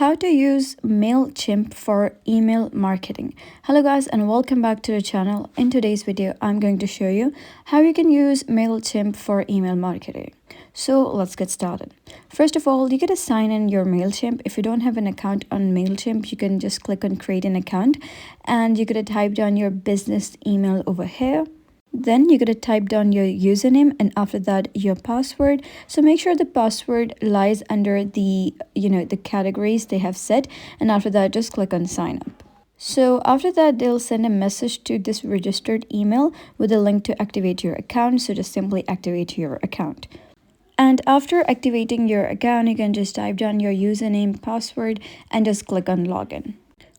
How to use MailChimp for email marketing. Hello guys and welcome back to the channel. In today's video, I'm going to show you how you can use MailChimp for email marketing. So let's get started. First of all, you gotta sign in your MailChimp. If you don't have an account on MailChimp, you can just click on create an account and you gotta type down your business email over here. Then you're going to type down your username and after that your password. So make sure the password lies under the the categories they have set, and after that just click on sign up. So after that they'll send a message to this registered email with a link to activate your account. So just simply activate your account. And after activating your account, you can just type down your username, password, and just click on login.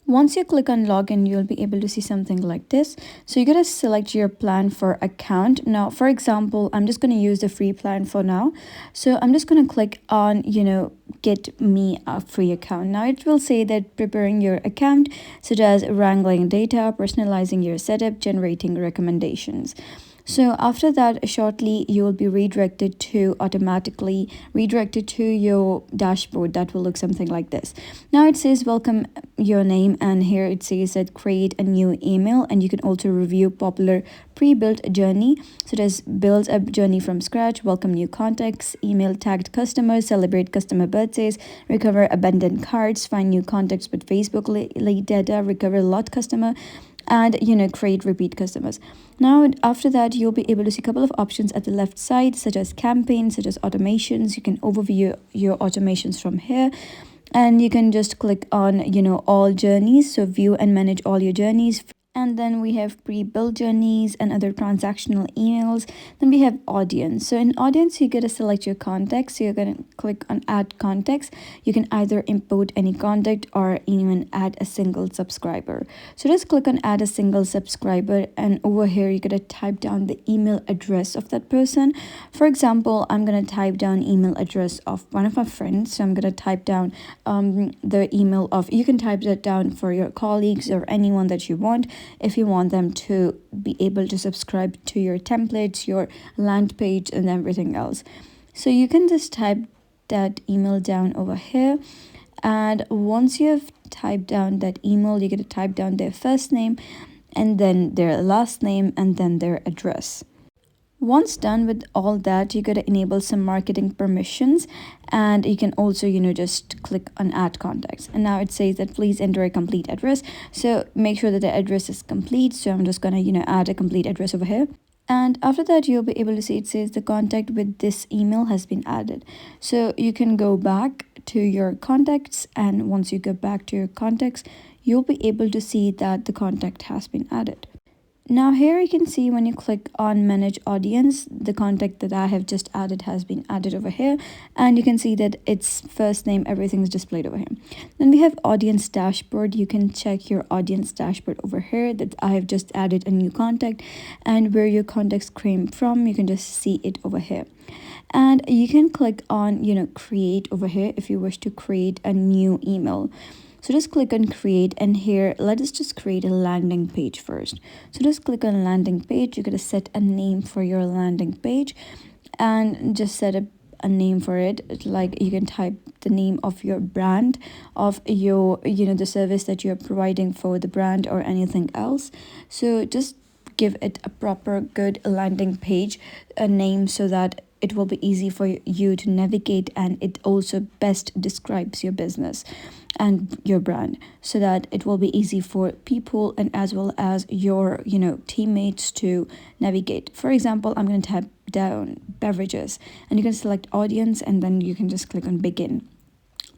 Once you click on login, you'll be able to see something like this. So you gotta select your plan for account. Now, for example, I'm just gonna use the free plan for now. So I'm just gonna click on, get me a free account. Now it will say that preparing your account, such as wrangling data, personalizing your setup, generating recommendations. So after that, shortly you will be automatically redirected to your dashboard that will look something like this. Now it says welcome your name, and here it says that create a new email, and you can also review popular pre-built journey such as build a journey from scratch, welcome new contacts, email tagged customers, celebrate customer birthdays, recover abandoned cards, find new contacts with Facebook lead data, recover lot customer, and create repeat customers. Now after that you'll be able to see a couple of options at the left side, such as campaigns, such as automations. You can overview your automations from here, and you can just click on all journeys, so view and manage all your journeys. And then we have pre-built journeys and other transactional emails. Then we have audience. So in audience, you gotta select your context. So you're gonna click on add context. You can either import any contact or even add a single subscriber. So just click on add a single subscriber, and over here you gotta type down the email address of that person. For example, I'm gonna type down email address of one of my friends. So I'm gonna type down the email of, you can type that down for your colleagues or anyone that you want, if you want them to be able to subscribe to your templates, your land page, and everything else. So you can just type that email down over here, and once you have typed down that email, you're going to type down their first name and then their last name and then their address. Once done with all that, you got to enable some marketing permissions, and you can also just click on add contacts. And now it says that please enter a complete address, so make sure that the address is complete. So I'm just gonna add a complete address over here, and after that you'll be able to see it says the contact with this email has been added. So you can go back to your contacts, and once you go back to your contacts, you'll be able to see that the contact has been added. Now here you can see when you click on manage audience, the contact that I have just added has been added over here, and you can see that its first name, everything is displayed over here. Then we have audience dashboard. You can check your audience dashboard over here, that I have just added a new contact, and where your contacts came from, you can just see it over here. And you can click on create over here if you wish to create a new email. So just click on create, and here let us just create a landing page first. So just click on landing page. You're going to set a name for your landing page and just set a name for it. Like you can type the name of your brand, of your the service that you're providing for the brand, or anything else. So just give it a proper good landing page a name, so that it will be easy for you to navigate, and it also best describes your business and your brand, so that it will be easy for people and as well as your teammates to navigate. For example, I'm going to type down beverages, and you can select audience, and then you can just click on begin.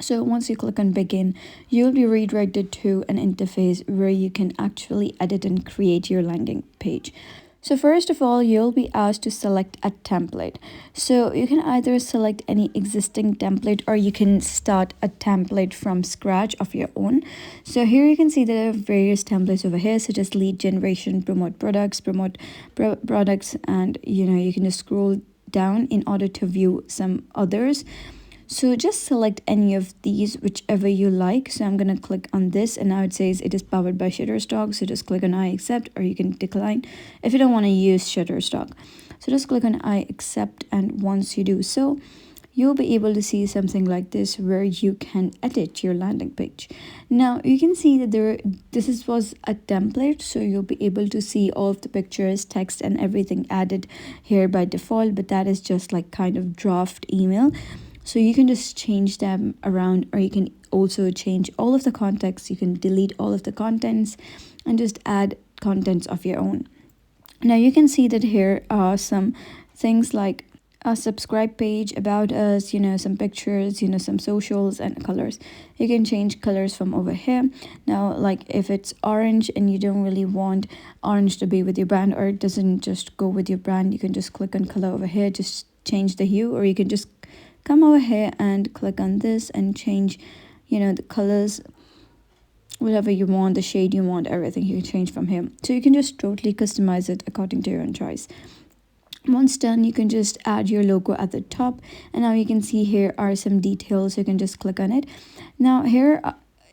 So once you click on begin, you'll be redirected to an interface where you can actually edit and create your landing page. So first of all, you'll be asked to select a template. So you can either select any existing template, or you can start a template from scratch of your own. So here you can see there are various templates over here, such as lead generation, promote products, products, and you can just scroll down in order to view some others. So just select any of these, whichever you like. So I'm going to click on this, and now it says it is powered by Shutterstock. So just click on I accept, or you can decline if you don't want to use Shutterstock. So just click on I accept, and once you do so, you'll be able to see something like this where you can edit your landing page. Now you can see that was a template, so you'll be able to see all of the pictures, text and everything added here by default, but that is just like kind of draft email. So you can just change them around, or you can also change all of the context. You can delete all of the contents and just add contents of your own. Now you can see that here are some things like a subscribe page, about us, some pictures, some socials and colors. You can change colors from over here. Now, like if it's orange and you don't really want orange to be with your brand, or it doesn't just go with your brand, you can just click on color over here, just change the hue, or you can just come over here and click on this and change, the colors, whatever you want, the shade you want, everything you can change from here. So you can just totally customize it according to your own choice. Once done, you can just add your logo at the top, and now you can see here are some details. You can just click on it. Now here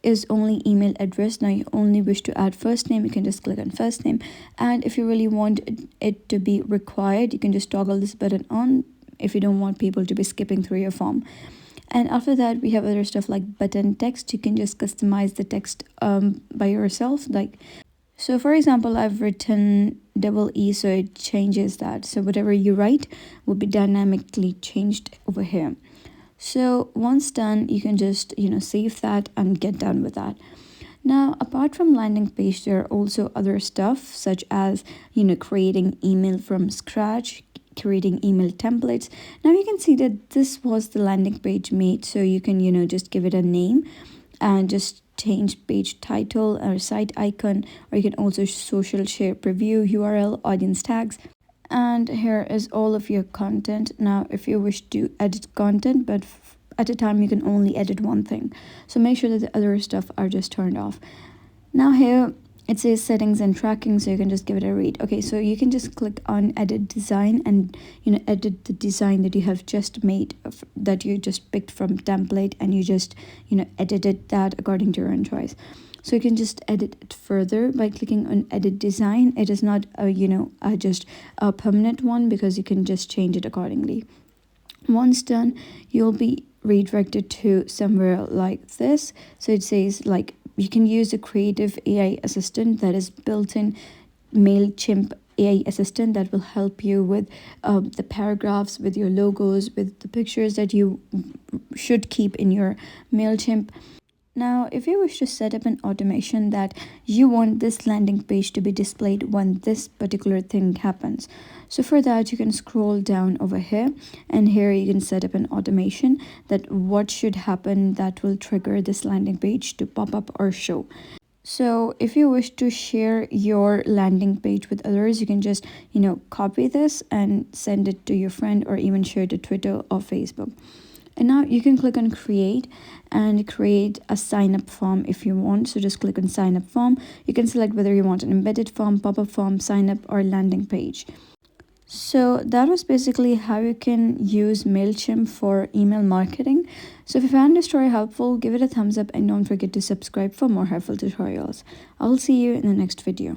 is only email address. Now you only wish to add first name, you can just click on first name, and if you really want it to be required, you can just toggle this button on if you don't want people to be skipping through your form. And after that, we have other stuff like button text. You can just customize the text by yourself. Like, so for example, I've written EE, so it changes that. So whatever you write will be dynamically changed over here. So once done, you can just, save that and get done with that. Now, apart from landing page, there are also other stuff such as, creating email from scratch, creating email templates. Now you can see that this was the landing page made, so you can, just give it a name and just change page title or site icon, or you can also social share preview, URL, audience tags, and here is all of your content. Now if you wish to edit content, but at a time you can only edit one thing, so make sure that the other stuff are just turned off. Now here it says settings and tracking, so you can just give it a read. Okay, so you can just click on edit design and edit the design that you have just made, that you just picked from template, and you just edited that according to your own choice. So you can just edit it further by clicking on edit design. It is not just a permanent one, because you can just change it accordingly. Once done, you'll be redirected to somewhere like this. So it says like you can use a creative AI assistant that is built in MailChimp AI assistant that will help you with the paragraphs, with your logos, with the pictures that you should keep in your MailChimp. Now, if you wish to set up an automation that you want this landing page to be displayed when this particular thing happens, so for that you can scroll down over here, and here you can set up an automation that what should happen that will trigger this landing page to pop up or show. So if you wish to share your landing page with others, you can just copy this and send it to your friend, or even share it to Twitter or Facebook. And now you can click on create and create a sign up form if you want. So just click on sign up form. You can select whether you want an embedded form, pop-up form, sign up, or landing page. So that was basically how you can use MailChimp for email marketing. So if you found this story helpful, give it a thumbs up and don't forget to subscribe for more helpful tutorials. I'll see you in the next video.